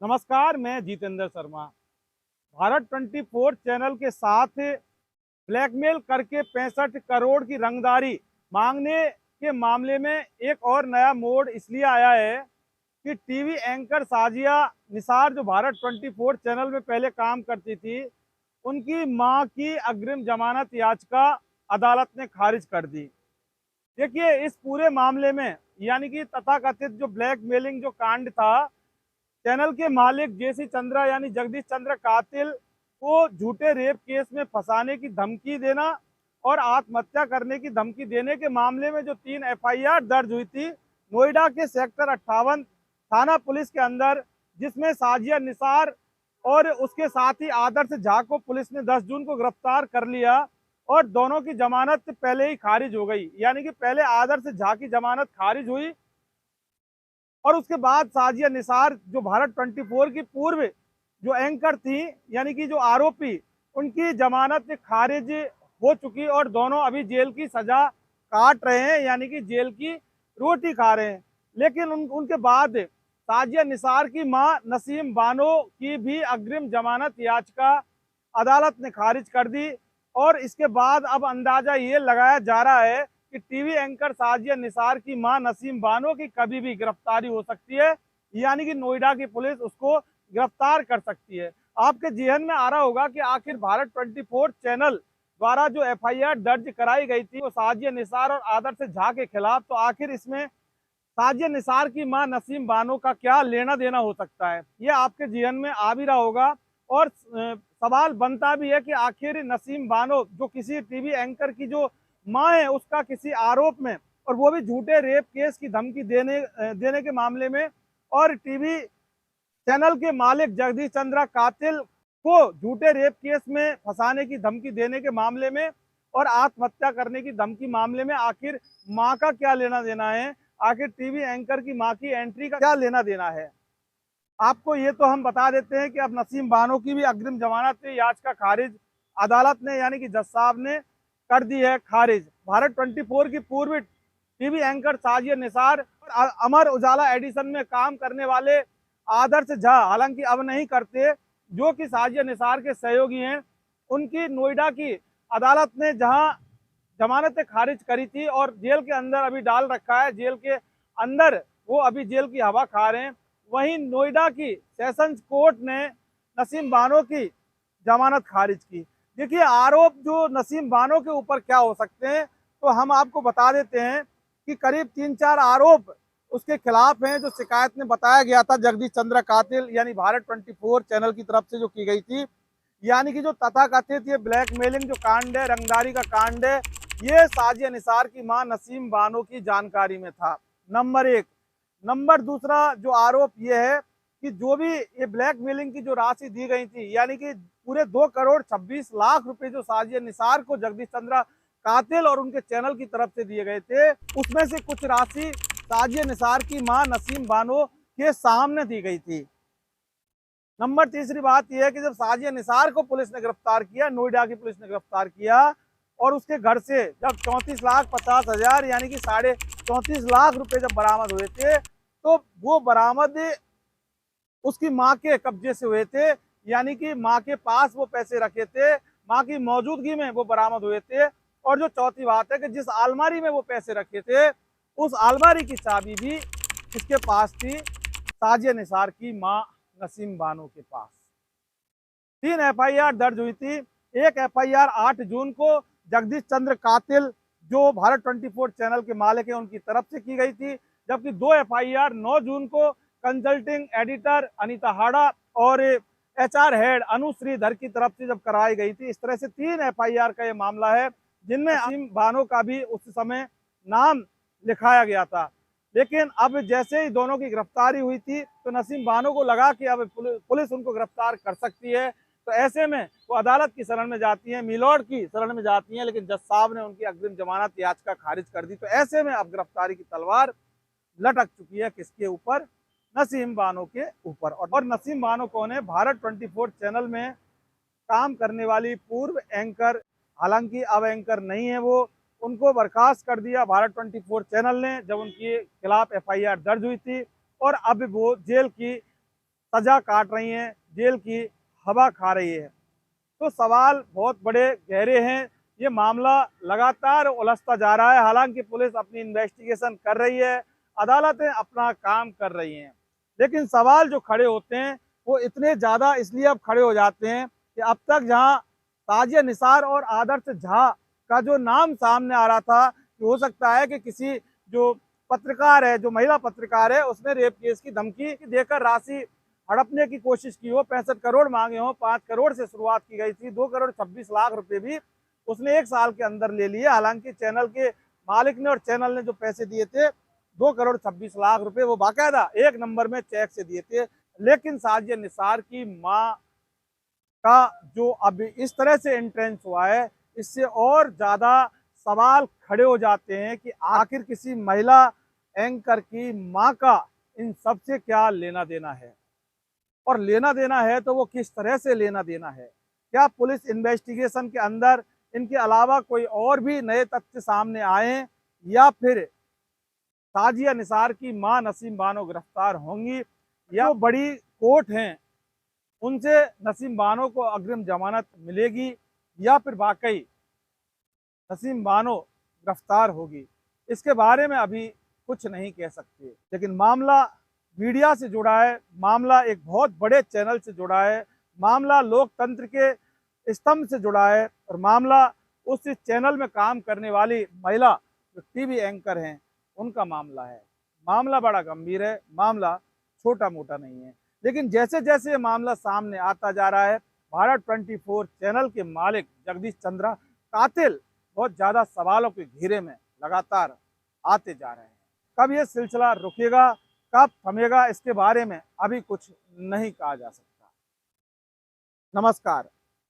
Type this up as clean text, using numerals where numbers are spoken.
नमस्कार, मैं जितेंद्र शर्मा। भारत 24 चैनल के साथ ब्लैकमेल करके 65 करोड़ की रंगदारी मांगने के मामले में एक और नया मोड़ इसलिए आया है कि टीवी एंकर साजिया निसार, जो भारत 24 चैनल में पहले काम करती थी, उनकी मां की अग्रिम जमानत याचिका अदालत ने खारिज कर दी। देखिए, इस पूरे मामले में यानी कि तथाकथित जो ब्लैकमेलिंग जो कांड था, चैनल के मालिक जेसी चंद्रा यानी जगदीश चंद्र कातिल को झूठे रेप केस में फंसाने की धमकी देना और आत्महत्या करने की धमकी देने के मामले में जो 3 एफआईआर दर्ज हुई थी नोएडा के सेक्टर 58 थाना पुलिस के अंदर, जिसमें साजिया निसार और उसके साथ ही आदर्श झा को पुलिस ने 10 जून को गिरफ्तार कर लिया और दोनों की जमानत पहले ही खारिज हो गई। यानी कि पहले आदर्श झा की जमानत खारिज हुई और उसके बाद साजिया निसार, जो भारत 24 की पूर्व जो एंकर थी, यानी कि जो आरोपी, उनकी जमानत खारिज हो चुकी और दोनों अभी जेल की सजा काट रहे हैं, यानी कि जेल की रोटी खा रहे हैं। लेकिन उनके बाद साजिया निसार की मां नसीम बानो की भी अग्रिम जमानत याचिका अदालत ने खारिज कर दी और इसके बाद अब अंदाजा ये लगाया जा रहा है कि टीवी एंकर साजिया निसार की मां नसीम बानो की कभी भी गिरफ्तारी हो सकती है, यानी कि नोएडा की पुलिस उसको गिरफ्तार कर सकती है। आपके जहन में आ रहा होगा कि आखिर भारत 24 चैनल द्वारा जो एफआईआर दर्ज कराई गई थी वो साजिया निसार और आदर्श झा के खिलाफ, तो आखिर इसमें साजिया निसार की मां नसीम बानो का क्या लेना देना हो सकता है, ये आपके जहन में आ भी रहा होगा। और सवाल बनता भी है कि आखिर नसीम बानो, जो किसी टीवी एंकर की जो मां है, उसका किसी आरोप में, और वो भी झूठे रेप केस की धमकी देने के मामले में, और टीवी चैनल के मालिक जगदीश चंद्रा कातिल को झूठे रेप केस में फंसाने की धमकी देने के मामले में और आत्महत्या करने की धमकी मामले में आखिर मां का क्या लेना देना है, आखिर टीवी एंकर की मां की एंट्री का क्या लेना देना है। आपको ये तो हम बता देते हैं कि अब नसीम बानो की भी अग्रिम जमानत याचिका खारिज अदालत ने, यानी कि जज साहब ने कर दी है खारिज। भारत 24 की पूर्व टीवी एंकर साजिया निसार और अमर उजाला एडिशन में काम करने वाले आदर्श झा, हालांकि अब नहीं करते, जो कि साजिया निसार के सहयोगी हैं, उनकी नोएडा की अदालत ने जहां जमानतें खारिज करी थी और जेल के अंदर अभी डाल रखा है, जेल के अंदर वो अभी जेल की हवा खा रहे हैं, वहीं नोएडा की सेशंस कोर्ट ने नसीम बानो की जमानत खारिज की। देखिए, आरोप जो नसीम बानो के ऊपर क्या हो सकते हैं, तो हम आपको बता देते हैं कि करीब 3-4 आरोप उसके खिलाफ हैं, जो शिकायत में बताया गया था जगदीश चंद्र कातिल यानी भारत 24 चैनल की तरफ से जो की गई थी। यानी कि जो तथाकथित ये ब्लैकमेलिंग जो कांड है, रंगदारी का कांड है, ये साजिया निसार की मां नसीम बानो की जानकारी में था, नंबर 1। नंबर दूसरा जो आरोप ये है कि जो भी ये ब्लैकमेलिंग की जो राशि दी गई थी, यानी कि पूरे 2 करोड़ 26 लाख रुपए जो साजिया निसार को जगदीश चंद्रा कातिल और उनके चैनल की तरफ से दिए गए थे, उसमें से कुछ राशि साजिया निसार की मां नसीम बानो के सामने दी गई थी। नंबर तीसरी बात यह है कि जब साजिया निसार को पुलिस ने गिरफ्तार किया, नोएडा की पुलिस ने गिरफ्तार किया, और उसके घर से जब 34,50,000 यानी कि 34.5 लाख रुपए जब बरामद हुए थे, तो वो बरामद उसकी मां के कब्जे से हुए थे, यानी कि मां के पास वो पैसे रखे थे, मां की मौजूदगी में वो बरामद हुए थे। और जो चौथी बात है कि जिस अलमारी में वो पैसे रखे थे, उस अलमारी की चाबी भी किसके पास थी? साजिया निसार की मां नसीम बानो के पास। 3 एफआईआर दर्ज हुई थी। एक एफआईआर 8 जून को जगदीश चंद्र कातिल, जो भारत 24 चैनल के मालिक हैं, उनकी तरफ से की गई थी, जबकि 2 एफआईआर 9 जून को कंसल्टिंग एडिटर अनीता हाड़ा और एचआर हेड अनु श्रीधर की तरफ से जब कराई गई थी। इस तरह से 3 एफआईआर का ये मामला है, जिनमें नसीम बानो का भी उस समय नाम लिखाया गया था। लेकिन अब जैसे ही दोनों की गिरफ्तारी हुई थी, तो नसीम बानो को लगा कि अब पुलिस उनको गिरफ्तार कर सकती है, तो ऐसे में वो अदालत की शरण में जाती हैं, मिलॉर्ड की शरण में जाती हैं, लेकिन जज साहब ने उनकी अग्रिम जमानत याचिका खारिज कर दी। तो ऐसे में अब गिरफ्तारी की तलवार लटक चुकी है किसके ऊपर? नसीम बानो के ऊपर। और नसीम बानो कौन है? भारत 24 चैनल में काम करने वाली पूर्व एंकर, हालांकि अब एंकर नहीं है वो, उनको बर्खास्त कर दिया भारत 24 चैनल ने जब उनके खिलाफ एफआईआर दर्ज हुई थी, और अब वो जेल की सजा काट रही हैं, जेल की हवा खा रही है। तो सवाल बहुत बड़े गहरे हैं। ये मामला लगातार उलझता जा रहा है। हालांकि पुलिस अपनी इन्वेस्टिगेशन कर रही है, अदालतें अपना काम कर रही हैं, लेकिन सवाल जो खड़े होते हैं वो इतने ज़्यादा इसलिए अब खड़े हो जाते हैं कि अब तक जहां ताजिया निसार और आदर्श झा का जो नाम सामने आ रहा था कि हो सकता है कि किसी जो पत्रकार है, जो महिला पत्रकार है, उसने रेप केस की धमकी देकर राशि हड़पने की कोशिश की हो, 65 करोड़ मांगे हो। 5 करोड़ से शुरुआत की गई थी, 2 करोड़ 26 लाख रुपए भी उसने 1 साल के अंदर ले लिए। हालांकि चैनल के मालिक ने और चैनल ने जो पैसे दिए थे 2 करोड़ 26 लाख रुपए, वो बाकायदा 1 नंबर में चेक से दिए थे। लेकिन साजिया निसार की मां का जो अब इस तरह से एंट्रेंस हुआ है, इससे और ज्यादा सवाल खड़े हो जाते हैं कि आखिर किसी महिला एंकर की मां का इन सब से क्या लेना देना है, और लेना देना है तो वो किस तरह से लेना देना है। क्या पुलिस इन्वेस्टिगेशन के अंदर इनके अलावा कोई और भी नए तथ्य सामने आए, या फिर ताजिया निसार की मां नसीम बानो गिरफ्तार होंगी, या बड़ी कोर्ट हैं उनसे नसीम बानो को अग्रिम जमानत मिलेगी, या फिर वाकई नसीम बानो गिरफ्तार होगी। इसके बारे में अभी कुछ नहीं कह सकते। लेकिन मामला मीडिया से जुड़ा है, मामला एक बहुत बड़े चैनल से जुड़ा है, मामला लोकतंत्र के स्तंभ से जुड़ा है, और मामला उस चैनल में काम करने वाली महिला जो टीवी एंकर हैं उनका मामला है। मामला बड़ा गंभीर है, मामला छोटा मोटा नहीं है। लेकिन जैसे जैसे ये मामला सामने आता जा रहा है, भारत 24 चैनल के मालिक जगदीश चंद्रा कातिल बहुत ज़्यादा सवालों के घेरे में लगातार आते जा रहे हैं। कब ये सिलसिला रुकेगा, कब थमेगा, इसके बारे में अभी कुछ नहीं कहा जा सकता। नमस्कार।